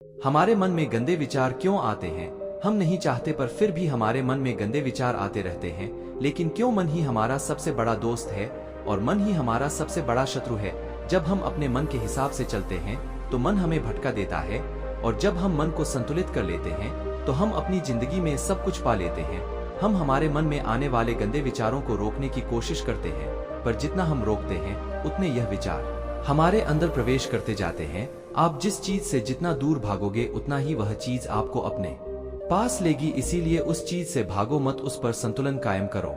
हमारे मन में गंदे विचार क्यों आते हैं? हम नहीं चाहते पर फिर भी हमारे मन में गंदे विचार आते रहते हैं। लेकिन क्यों मन ही हमारा सबसे बड़ा दोस्त है और मन ही हमारा सबसे बड़ा शत्रु है? जब हम अपने मन के हिसाब से चलते हैं तो मन हमें भटका देता है, और जब हम मन को संतुलित कर लेते हैं तो हम अपनी जिंदगी में सब कुछ पा लेते हैं। हम हमारे मन में आने वाले गंदे विचारों को रोकने की कोशिश करते हैं, पर जितना हम रोकते हैं उतने यह विचार हमारे अंदर प्रवेश करते जाते हैं। आप जिस चीज से जितना दूर भागोगे उतना ही वह चीज आपको अपने पास लेगी, इसीलिए उस चीज से भागो मत, उस पर संतुलन कायम करो।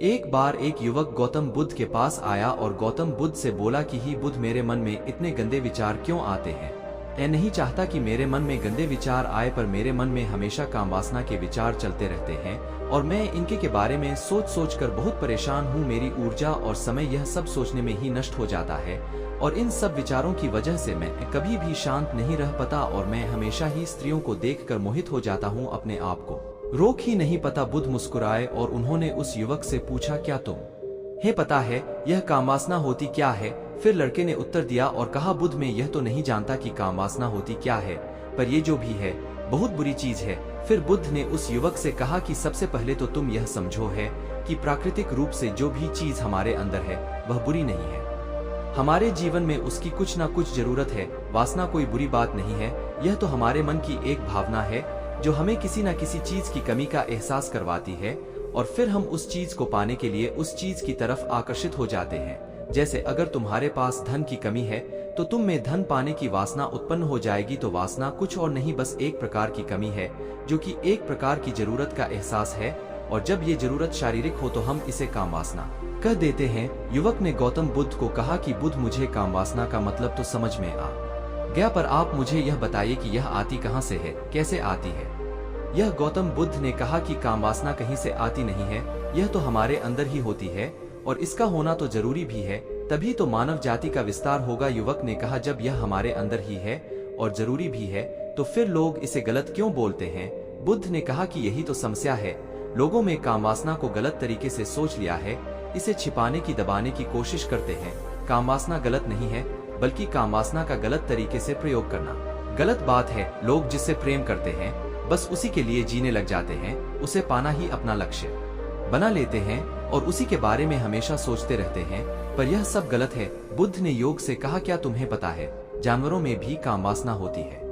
एक बार एक युवक गौतम बुद्ध के पास आया और गौतम बुद्ध से बोला कि ही बुद्ध, मेरे मन में इतने गंदे विचार क्यों आते हैं? मैं नहीं चाहता कि मेरे मन में गंदे विचार आए, पर मेरे मन में हमेशा काम वासना के विचार चलते रहते हैं और मैं इनके के बारे में सोच सोच कर बहुत परेशान हूँ। मेरी ऊर्जा और समय यह सब सोचने में ही नष्ट हो जाता है और इन सब विचारों की वजह से मैं कभी भी शांत नहीं रह पाता और मैं हमेशा ही स्त्रियों को देखकर मोहित हो जाता हूँ, अपने आप को रोक ही नहीं पता। बुद्ध मुस्कुराए और उन्होंने उस युवक से पूछा, क्या तुम है पता है यह कामवासना होती क्या है? फिर लड़के ने उत्तर दिया और कहा, बुद्ध मैं यह तो नहीं जानता कि कामवासना होती क्या है, पर ये जो भी है बहुत बुरी चीज है। फिर बुद्ध ने उस युवक से कहा कि सबसे पहले तो तुम यह समझो है कि प्राकृतिक रूप से जो भी चीज हमारे अंदर है वह बुरी नहीं है। हमारे जीवन में उसकी कुछ ना कुछ जरूरत है। वासना कोई बुरी बात नहीं है, यह तो हमारे मन की एक भावना है जो हमें किसी न किसी चीज की कमी का एहसास करवाती है और फिर हम उस चीज को पाने के लिए उस चीज की तरफ आकर्षित हो जाते हैं। जैसे अगर तुम्हारे पास धन की कमी है तो तुम में धन पाने की वासना उत्पन्न हो जाएगी। तो वासना कुछ और नहीं, बस एक प्रकार की कमी है जो कि एक प्रकार की जरूरत का एहसास है, और जब ये जरूरत शारीरिक हो तो हम इसे काम वासना कह देते हैं। युवक ने गौतम बुद्ध को कहा कि बुद्ध, मुझे काम वासना का मतलब तो समझ में आ गया, पर आप मुझे यह बताइए कि यह आती कहाँ से है, कैसे आती है? यह गौतम बुद्ध ने कहा कि काम वासना कहीं से आती नहीं है, यह तो हमारे अंदर ही होती है और इसका होना तो जरूरी भी है, तभी तो मानव जाति का विस्तार होगा। युवक ने कहा, जब यह हमारे अंदर ही है और जरूरी भी है तो फिर लोग इसे गलत क्यों बोलते हैं? बुद्ध ने कहा कि यही तो समस्या है, लोगों में काम वासना को गलत तरीके से सोच लिया है, इसे छिपाने की दबाने की कोशिश करते हैं। काम वासना गलत नहीं है, बल्कि काम वासना का गलत तरीके से प्रयोग करना गलत बात है। लोग जिससे प्रेम करते हैं बस उसी के लिए जीने लग जाते हैं, उसे पाना ही अपना लक्ष्य बना लेते हैं और उसी के बारे में हमेशा सोचते रहते हैं, पर यह सब गलत है। बुद्ध ने योग से कहा, क्या तुम्हें पता है जानवरों में भी काम वासना होती है?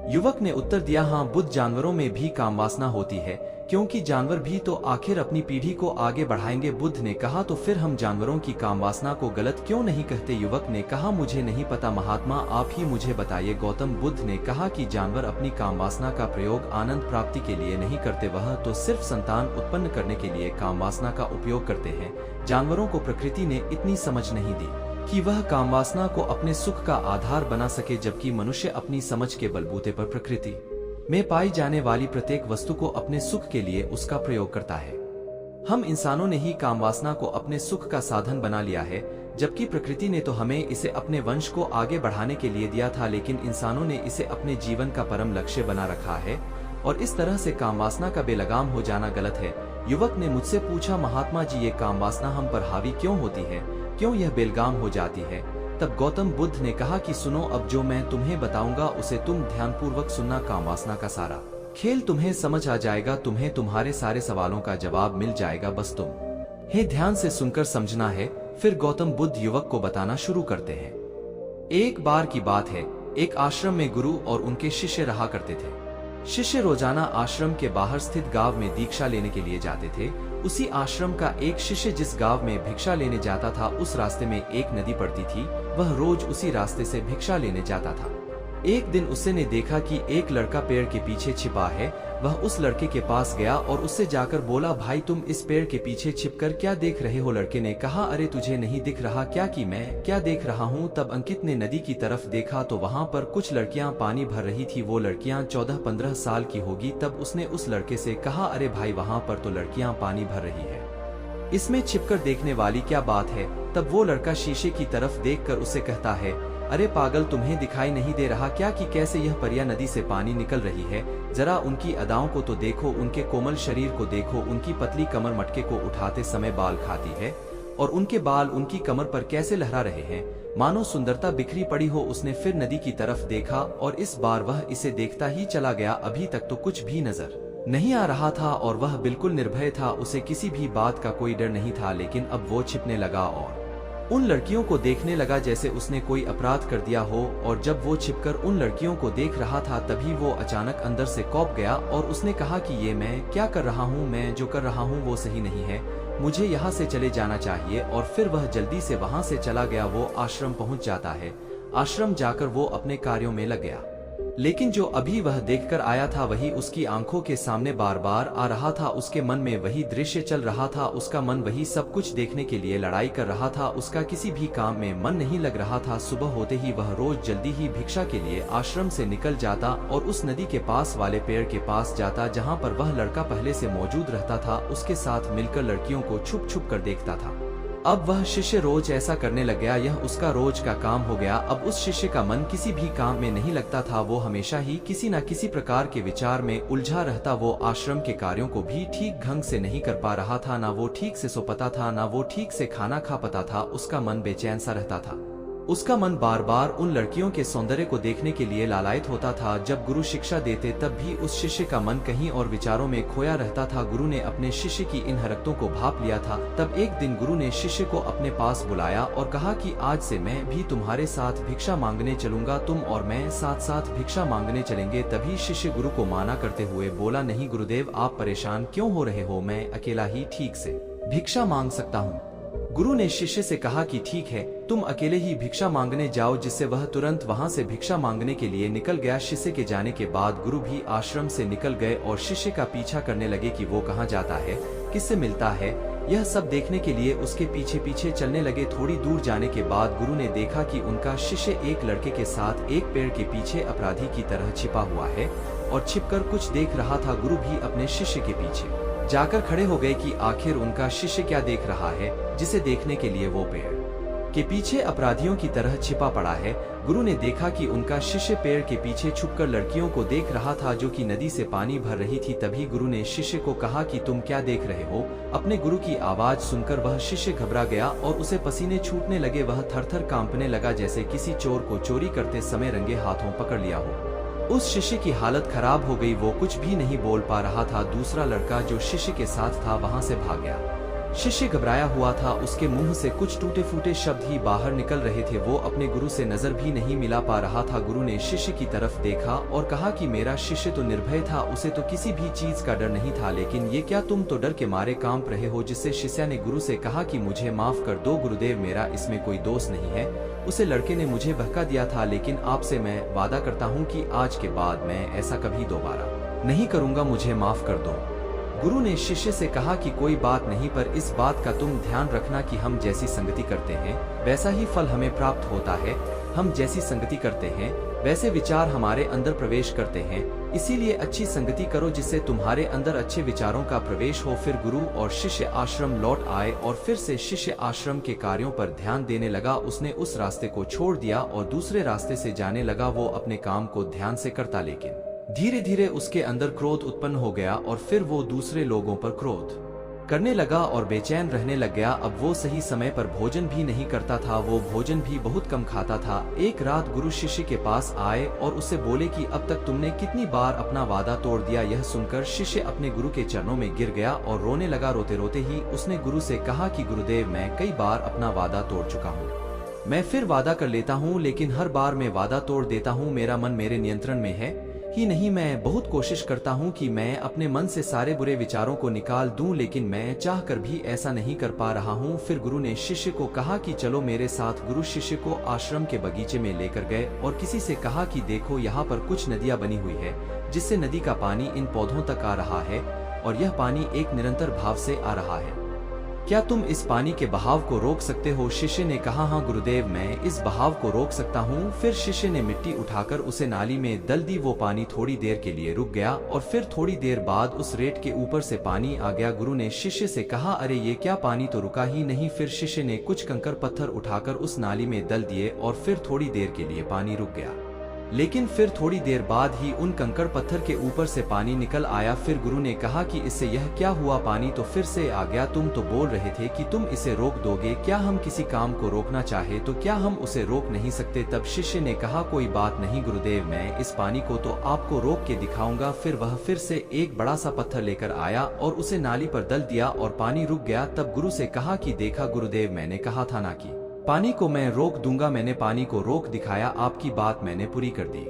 युवक ने उत्तर दिया, हाँ बुद्ध, जानवरों में भी काम वासना होती है, क्योंकि जानवर भी तो आखिर अपनी पीढ़ी को आगे बढ़ाएंगे। बुद्ध ने कहा, तो फिर हम जानवरों की काम वासना को गलत क्यों नहीं कहते? युवक ने कहा, मुझे नहीं पता महात्मा, आप ही मुझे बताइए। गौतम बुद्ध ने कहा कि जानवर अपनी काम वासना का प्रयोग आनंद प्राप्ति के लिए नहीं करते, वह तो सिर्फ संतान उत्पन्न करने के लिए काम वासना का उपयोग करते हैं। जानवरों को प्रकृति ने इतनी समझ नहीं दी कि वह काम वासना को अपने सुख का आधार बना सके, जबकि मनुष्य अपनी समझ के बलबूते पर प्रकृति में पाई जाने वाली प्रत्येक वस्तु को अपने सुख के लिए उसका प्रयोग करता है। हम इंसानों ने ही काम वासना को अपने सुख का साधन बना लिया है, जबकि प्रकृति ने तो हमें इसे अपने वंश को आगे बढ़ाने के लिए दिया था, लेकिन इंसानों ने इसे अपने जीवन का परम लक्ष्य बना रखा है और इस तरह से काम वासना का बेलगाम हो जाना गलत है। युवक ने मुझसे पूछा, महात्मा जी, ये काम वासना हम पर हावी क्यों होती है, क्यों यह बेलगाम हो जाती है? तब गौतम बुद्ध ने कहा कि सुनो, अब जो मैं तुम्हें बताऊंगा उसे तुम ध्यानपूर्वक सुनना। काम वासना का सारा खेल तुम्हें समझ आ जाएगा, तुम्हें तुम्हारे सारे सवालों का जवाब मिल जाएगा, बस तुम हे ध्यान से सुनकर समझना है। फिर गौतम बुद्ध युवक को बताना शुरू करते हैं। एक बार की बात है, एक आश्रम में गुरु और उनके शिष्य रहा करते थे। शिष्य रोजाना आश्रम के बाहर स्थित गांव में दीक्षा लेने के लिए जाते थे। उसी आश्रम का एक शिष्य जिस गांव में भिक्षा लेने जाता था, उस रास्ते में एक नदी पड़ती थी। वह रोज उसी रास्ते से भिक्षा लेने जाता था। एक दिन उसने देखा कि एक लड़का पेड़ के पीछे छिपा है। वह उस लड़के के पास गया और उससे जाकर बोला, भाई तुम इस पेड़ के पीछे छिपकर क्या देख रहे हो? लड़के ने कहा, अरे तुझे नहीं दिख रहा क्या कि मैं क्या देख रहा हूँ? तब अंकित ने नदी की तरफ देखा तो वहाँ पर कुछ लड़कियाँ पानी भर रही थी। वो लड़कियाँ 14-15 साल की होगी। तब उसने उस लड़के से कहा, अरे भाई वहाँ पर तो लड़कियाँ पानी भर रही है, इसमें छिपकर देखने वाली क्या बात है? तब वो लड़का शीशे की तरफ देखकर उसे कहता है, अरे पागल, तुम्हें दिखाई नहीं दे रहा क्या कि कैसे यह परियां नदी से पानी निकल रही है? जरा उनकी अदाओं को तो देखो, उनके कोमल शरीर को देखो, उनकी पतली कमर मटके को उठाते समय बाल खाती है और उनके बाल उनकी कमर पर कैसे लहरा रहे हैं, मानो सुंदरता बिखरी पड़ी हो। उसने फिर नदी की तरफ देखा और इस बार वह इसे देखता ही चला गया। अभी तक तो कुछ भी नजर नहीं आ रहा था और वह बिल्कुल निर्भय था। उसे किसी भी बात का कोई डर नहीं था, लेकिन अब वो छिपने लगा और उन लड़कियों को देखने लगा जैसे उसने कोई अपराध कर दिया हो। और जब वो छिपकर उन लड़कियों को देख रहा था तभी वो अचानक अंदर से कौंप गया और उसने कहा कि ये मैं क्या कर रहा हूँ, मैं जो कर रहा हूँ वो सही नहीं है, मुझे यहाँ से चले जाना चाहिए। और फिर वह जल्दी से वहाँ से चला गया। वो आश्रम पहुँच जाता है। आश्रम जाकर वो अपने कार्यों में लग गया, लेकिन जो अभी वह देखकर आया था वही उसकी आंखों के सामने बार बार आ रहा था। उसके मन में वही दृश्य चल रहा था। उसका मन वही सब कुछ देखने के लिए लड़ाई कर रहा था। उसका किसी भी काम में मन नहीं लग रहा था। सुबह होते ही वह रोज जल्दी ही भिक्षा के लिए आश्रम से निकल जाता और उस नदी के पास वाले पेड़ के पास जाता जहाँ पर वह लड़का पहले से मौजूद रहता था। उसके साथ मिलकर लड़कियों को छुप छुप कर देखता था। अब वह शिष्य रोज ऐसा करने लग गया। यह उसका रोज का काम हो गया। अब उस शिष्य का मन किसी भी काम में नहीं लगता था। वो हमेशा ही किसी न किसी प्रकार के विचार में उलझा रहता। वो आश्रम के कार्यों को भी ठीक ढंग से नहीं कर पा रहा था। ना वो ठीक से सो पाता था, ना वो ठीक से खाना खा पाता था। उसका मन बेचैन सा रहता था। उसका मन बार बार उन लड़कियों के सौंदर्य को देखने के लिए लालायित होता था। जब गुरु शिक्षा देते तब भी उस शिष्य का मन कहीं और विचारों में खोया रहता था। गुरु ने अपने शिष्य की इन हरकतों को भांप लिया था। तब एक दिन गुरु ने शिष्य को अपने पास बुलाया और कहा कि आज से मैं भी तुम्हारे साथ भिक्षा मांगने चलूंगा। तुम और मैं साथ साथ भिक्षा मांगने चलेंगे। तभी शिष्य गुरु को माना करते हुए बोला, नहीं गुरुदेव, आप परेशान क्यों हो रहे हो, मैं अकेला ही ठीक से भिक्षा मांग सकता हूँ। गुरु ने शिष्य से कहा कि ठीक है, तुम अकेले ही भिक्षा मांगने जाओ। जिससे वह तुरंत वहां से भिक्षा मांगने के लिए निकल गया। शिष्य के जाने के बाद गुरु भी आश्रम से निकल गए और शिष्य का पीछा करने लगे कि वो कहाँ जाता है, किससे मिलता है। यह सब देखने के लिए उसके पीछे पीछे चलने लगे। थोड़ी दूर जाने के बाद गुरु ने देखा कि उनका शिष्य एक लड़के के साथ एक पेड़ के पीछे अपराधी की तरह छिपा हुआ है और छिपकर कुछ देख रहा था। गुरु भी अपने शिष्य के पीछे जाकर खड़े हो गए कि आखिर उनका शिष्य क्या देख रहा है जिसे देखने के लिए वो पेड़ के पीछे अपराधियों की तरह छिपा पड़ा है। गुरु ने देखा कि उनका शिष्य पेड़ के पीछे छुपकर लड़कियों को देख रहा था जो कि नदी से पानी भर रही थी। तभी गुरु ने शिष्य को कहा कि तुम क्या देख रहे हो। अपने गुरु की आवाज सुनकर वह शिष्य घबरा गया और उसे पसीने छूटने लगे। वह थरथर कांपने लगा जैसे किसी चोर को चोरी करते समय रंगे हाथों पकड़ लिया हो। उस शिष्य की हालत खराब हो गई। वो कुछ भी नहीं बोल पा रहा था। दूसरा लड़का जो शिष्य के साथ था वहां से भाग गया। शिष्य घबराया हुआ था। उसके मुंह से कुछ टूटे फूटे शब्द ही बाहर निकल रहे थे। वो अपने गुरु से नजर भी नहीं मिला पा रहा था। गुरु ने शिष्य की तरफ देखा और कहा कि मेरा शिष्य तो निर्भय था, उसे तो किसी भी चीज का डर नहीं था, लेकिन ये क्या तुम तो डर के मारे कांप रहे हो। जिससे शिष्य ने गुरु से कहा कि मुझे माफ कर दो गुरुदेव, मेरा इसमें कोई दोष नहीं है। उसे लड़के ने मुझे बहका दिया था, लेकिन आपसे मैं वादा करता हूँ कि आज के बाद मैं ऐसा कभी दोबारा नहीं करूँगा, मुझे माफ कर दो। गुरु ने शिष्य से कहा कि कोई बात नहीं, पर इस बात का तुम ध्यान रखना कि हम जैसी संगति करते हैं वैसा ही फल हमें प्राप्त होता है। हम जैसी संगति करते हैं वैसे विचार हमारे अंदर प्रवेश करते हैं। इसीलिए अच्छी संगति करो जिससे तुम्हारे अंदर अच्छे विचारों का प्रवेश हो। फिर गुरु और शिष्य आश्रम लौट आए और फिर से शिष्य आश्रम के कार्यों पर ध्यान देने लगा। उसने उस रास्ते को छोड़ दिया और दूसरे रास्ते से जाने लगा। वो अपने काम को ध्यान से करता, लेकिन धीरे धीरे उसके अंदर क्रोध उत्पन्न हो गया और फिर वो दूसरे लोगों पर क्रोध करने लगा और बेचैन रहने लग गया। अब वो सही समय पर भोजन भी नहीं करता था। वो भोजन भी बहुत कम खाता था। एक रात गुरु शिष्य के पास आए और उससे बोले कि अब तक तुमने कितनी बार अपना वादा तोड़ दिया। यह सुनकर शिष्य अपने गुरु के चरणों में गिर गया और रोने लगा। रोते रोते ही उसने गुरु से कहा कि गुरुदेव, मैं कई बार अपना वादा तोड़ चुका हूँ। मैं फिर वादा कर लेता हूँ, लेकिन हर बार मैं वादा तोड़ देता हूँ। मेरा मन मेरे नियंत्रण में है ही नहीं। मैं बहुत कोशिश करता हूँ कि मैं अपने मन से सारे बुरे विचारों को निकाल दूं, लेकिन मैं चाहकर भी ऐसा नहीं कर पा रहा हूँ। फिर गुरु ने शिष्य को कहा कि चलो मेरे साथ। गुरु शिष्य को आश्रम के बगीचे में लेकर गए और किसी से कहा कि देखो, यहाँ पर कुछ नदियाँ बनी हुई है जिससे नदी का पानी इन पौधों तक आ रहा है और यह पानी एक निरंतर भाव से आ रहा है। क्या तुम इस पानी के बहाव को रोक सकते हो? शिष्य ने कहा, हाँ गुरुदेव, मैं इस बहाव को रोक सकता हूँ। फिर शिष्य ने मिट्टी उठाकर उसे नाली में दल दी। वो पानी थोड़ी देर के लिए रुक गया और फिर थोड़ी देर बाद उस रेत के ऊपर से पानी आ गया। गुरु ने शिष्य से कहा, अरे ये क्या, पानी तो रुका ही नहीं। फिर शिष्य ने कुछ कंकर पत्थर उठाकर उस नाली में दल दिए और फिर थोड़ी देर के लिए पानी रुक गया। लेकिन फिर थोड़ी देर बाद ही उन कंकड़ पत्थर के ऊपर से पानी निकल आया। फिर गुरु ने कहा कि इससे यह क्या हुआ, पानी तो फिर से आ गया। तुम तो बोल रहे थे कि तुम इसे रोक दोगे, क्या हम किसी काम को रोकना चाहे तो क्या हम उसे रोक नहीं सकते? तब शिष्य ने कहा कोई बात नहीं गुरुदेव, मैं इस पानी को तो आपको रोक के दिखाऊंगा। फिर वह फिर से एक बड़ा सा पत्थर लेकर आया और उसे नाली पर दल दिया और पानी रुक गया। तब गुरु से कहा कि देखा गुरुदेव, मैंने कहा था ना कि पानी को मैं रोक दूंगा, मैंने पानी को रोक दिखाया, आपकी बात मैंने पूरी कर दी।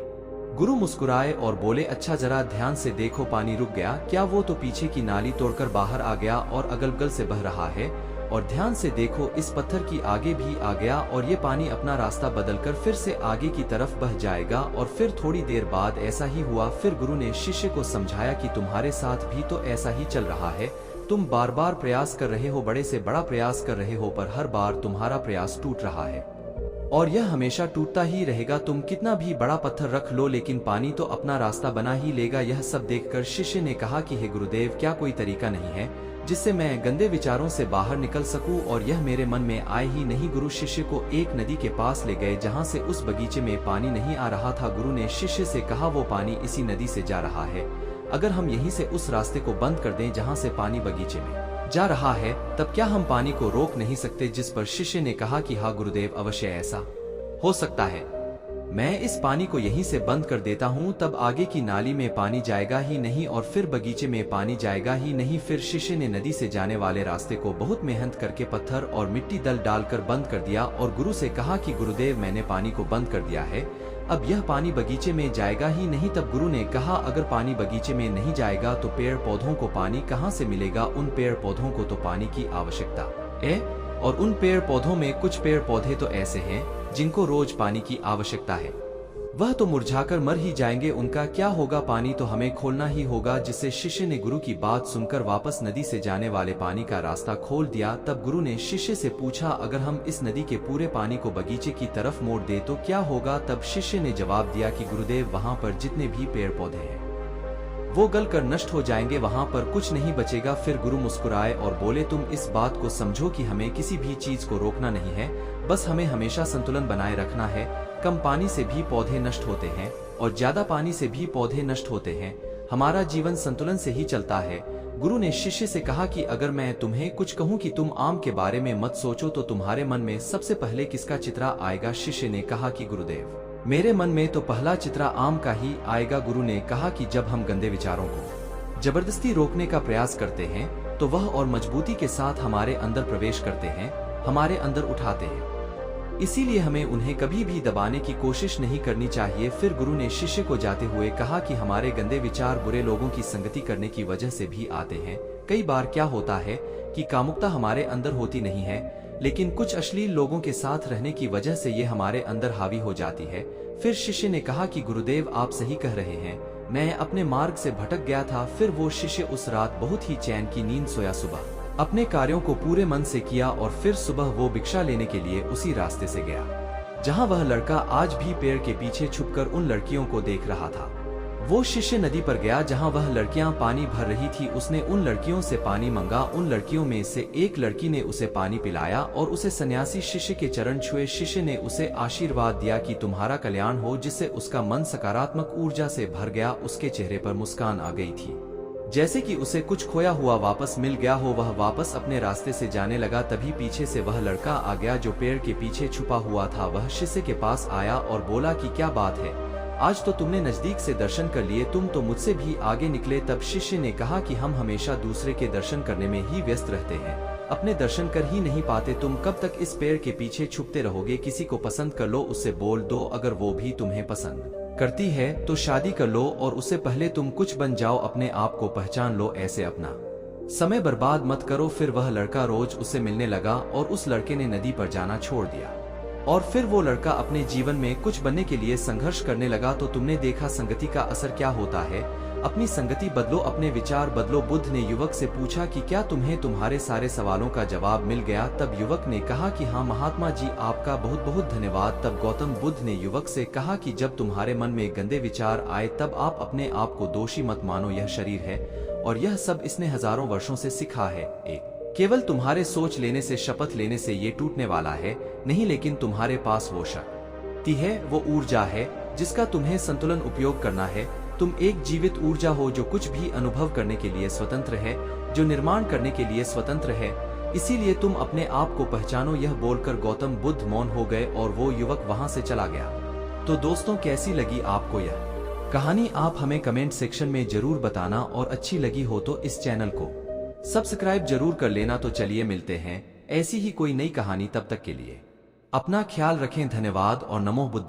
गुरु मुस्कुराए और बोले अच्छा जरा ध्यान से देखो, पानी रुक गया क्या? वो तो पीछे की नाली तोड़कर बाहर आ गया और अगल बगल से बह रहा है। और ध्यान से देखो, इस पत्थर की आगे भी आ गया और ये पानी अपना रास्ता बदलकर फिर से आगे की तरफ बह जाएगा। और फिर थोड़ी देर बाद ऐसा ही हुआ। फिर गुरु ने शिष्य को समझाया कि तुम्हारे साथ भी तो ऐसा ही चल रहा है, तुम बार बार प्रयास कर रहे हो, बड़े से बड़ा प्रयास कर रहे हो, पर हर बार तुम्हारा प्रयास टूट रहा है और यह हमेशा टूटता ही रहेगा। तुम कितना भी बड़ा पत्थर रख लो लेकिन पानी तो अपना रास्ता बना ही लेगा। यह सब देखकर शिष्य ने कहा कि हे गुरुदेव, क्या कोई तरीका नहीं है जिससे मैं गंदे विचारों से बाहर निकल सकूं और यह मेरे मन में आए ही नहीं? गुरु शिष्य को एक नदी के पास ले गए जहां से उस बगीचे में पानी नहीं आ रहा था। गुरु ने शिष्य से कहा वो पानी इसी नदी से जा रहा है, अगर हम यहीं से उस रास्ते को बंद कर दें जहां से पानी बगीचे में जा रहा है, तब क्या हम पानी को रोक नहीं सकते? जिस पर शिष्य ने कहा कि हाँ गुरुदेव, अवश्य ऐसा हो सकता है, मैं इस पानी को यहीं से बंद कर देता हूँ, तब आगे की नाली में पानी जाएगा ही नहीं और फिर बगीचे में पानी जाएगा ही नहीं। फिर शिष्य ने नदी से जाने वाले रास्ते को बहुत मेहनत करके पत्थर और मिट्टी दल डालकर बंद कर दिया और गुरु से कहा कि गुरुदेव, मैंने पानी को बंद कर दिया है, अब यह पानी बगीचे में जाएगा ही नहीं। तब गुरु ने कहा अगर पानी बगीचे में नहीं जाएगा तो पेड़ पौधों को पानी कहाँ से मिलेगा? उन पेड़ पौधों को तो पानी की आवश्यकता है और उन पेड़ पौधों में कुछ पेड़ पौधे तो ऐसे हैं जिनको रोज पानी की आवश्यकता है, वह तो मुरझाकर मर ही जाएंगे, उनका क्या होगा? पानी तो हमें खोलना ही होगा। जिससे शिष्य ने गुरु की बात सुनकर वापस नदी से जाने वाले पानी का रास्ता खोल दिया। तब गुरु ने शिष्य से पूछा अगर हम इस नदी के पूरे पानी को बगीचे की तरफ मोड़ दे तो क्या होगा? तब शिष्य ने जवाब दिया कि गुरुदेव, वहां पर जितने भी पेड़ पौधे हैं वो गलकर नष्ट हो जाएंगे, वहां पर कुछ नहीं बचेगा। फिर गुरु मुस्कुराए और बोले तुम इस बात को समझो कि हमें किसी भी चीज को रोकना नहीं है, बस हमें हमेशा संतुलन बनाए रखना है। कम पानी से भी पौधे नष्ट होते हैं और ज्यादा पानी से भी पौधे नष्ट होते हैं, हमारा जीवन संतुलन से ही चलता है। गुरु ने शिष्य से कहा कि अगर मैं तुम्हें कुछ कहूँ कि तुम आम के बारे में मत सोचो तो तुम्हारे मन में सबसे पहले किसका चित्र आएगा? शिष्य ने कहा कि गुरुदेव, मेरे मन में तो पहला चित्र आम का ही आएगा। गुरु ने कहा कि जब हम गंदे विचारों को जबरदस्ती रोकने का प्रयास करते हैं तो वह और मजबूती के साथ हमारे अंदर प्रवेश करते हैं, हमारे अंदर उठाते हैं, इसीलिए हमें उन्हें कभी भी दबाने की कोशिश नहीं करनी चाहिए। फिर गुरु ने शिष्य को जाते हुए कहा कि हमारे गंदे विचार बुरे लोगों की संगति करने की वजह से भी आते हैं। कई बार क्या होता है कि कामुकता हमारे अंदर होती नहीं है, लेकिन कुछ अश्लील लोगों के साथ रहने की वजह से ये हमारे अंदर हावी हो जाती है। फिर शिष्य ने कहा कि गुरुदेव, आप सही कह रहे हैं, मैं अपने मार्ग से भटक गया था। फिर वो शिष्य उस रात बहुत ही चैन की नींद सोया, सुबह अपने कार्यों को पूरे मन से किया और फिर सुबह वो भिक्षा लेने के लिए उसी रास्ते से गया जहां वह लड़का आज भी पेड़ के पीछे छुपकर उन लड़कियों को देख रहा था। वो शिष्य नदी पर गया जहां वह लड़कियां पानी भर रही थी। उसने उन लड़कियों से पानी मांगा। उन लड़कियों में से एक लड़की ने उसे पानी पिलाया और उसे सन्यासी शिष्य के चरण छुए। शिष्य ने उसे आशीर्वाद दिया कि तुम्हारा कल्याण हो, जिससे उसका मन सकारात्मक ऊर्जा से भर गया। उसके चेहरे पर मुस्कान आ गई थी, जैसे कि उसे कुछ खोया हुआ वापस मिल गया हो। वह वापस अपने रास्ते से जाने लगा, तभी पीछे से वह लड़का आ गया जो पेड़ के पीछे छुपा हुआ था। वह शिष्य के पास आया और बोला कि क्या बात है, आज तो तुमने नजदीक से दर्शन कर लिए, तुम तो मुझसे भी आगे निकले। तब शिष्य ने कहा कि हम हमेशा दूसरे के दर्शन करने में ही व्यस्त रहते हैं, अपने दर्शन कर ही नहीं पाते। तुम कब तक इस पेड़ के पीछे छुपते रहोगे? किसी को पसंद कर लो, उससे बोल दो, अगर वो भी तुम्हें पसंद करती है तो शादी कर लो और उससे पहले तुम कुछ बन जाओ, अपने आप को पहचान लो, ऐसे अपना समय बर्बाद मत करो। फिर वह लड़का रोज उससे मिलने लगा और उस लड़के ने नदी पर जाना छोड़ दिया और फिर वो लड़का अपने जीवन में कुछ बनने के लिए संघर्ष करने लगा। तो तुमने देखा संगति का असर क्या होता है। अपनी संगति बदलो, अपने विचार बदलो। बुद्ध ने युवक से पूछा कि क्या तुम्हें तुम्हारे सारे सवालों का जवाब मिल गया? तब युवक ने कहा कि हाँ महात्मा जी, आपका बहुत बहुत धन्यवाद। तब गौतम बुद्ध ने युवक से कहा कि जब तुम्हारे मन में गंदे विचार आए तब आप अपने आप को दोषी मत मानो। यह शरीर है और यह सब इसने हजारों वर्षों से सीखा है। केवल तुम्हारे सोच लेने से, शपथ लेने से ये टूटने वाला है नहीं, लेकिन तुम्हारे पास वो शक्ति है, वो ऊर्जा है जिसका तुम्हें संतुलन उपयोग करना है। तुम एक जीवित ऊर्जा हो जो कुछ भी अनुभव करने के लिए स्वतंत्र है, जो निर्माण करने के लिए स्वतंत्र है। इसीलिए तुम अपने आप को पहचानो। यह बोलकर गौतम बुद्ध मौन हो गए और वो युवक वहां से चला गया। तो दोस्तों, कैसी लगी आपको यह कहानी? आप हमें कमेंट सेक्शन में जरूर बताना, और अच्छी लगी हो तो इस चैनल को सब्सक्राइब जरूर कर लेना। तो चलिए मिलते हैं ऐसी ही कोई नई कहानी। तब तक के लिए अपना ख्याल रखें। धन्यवाद और नमो बुद्धाय।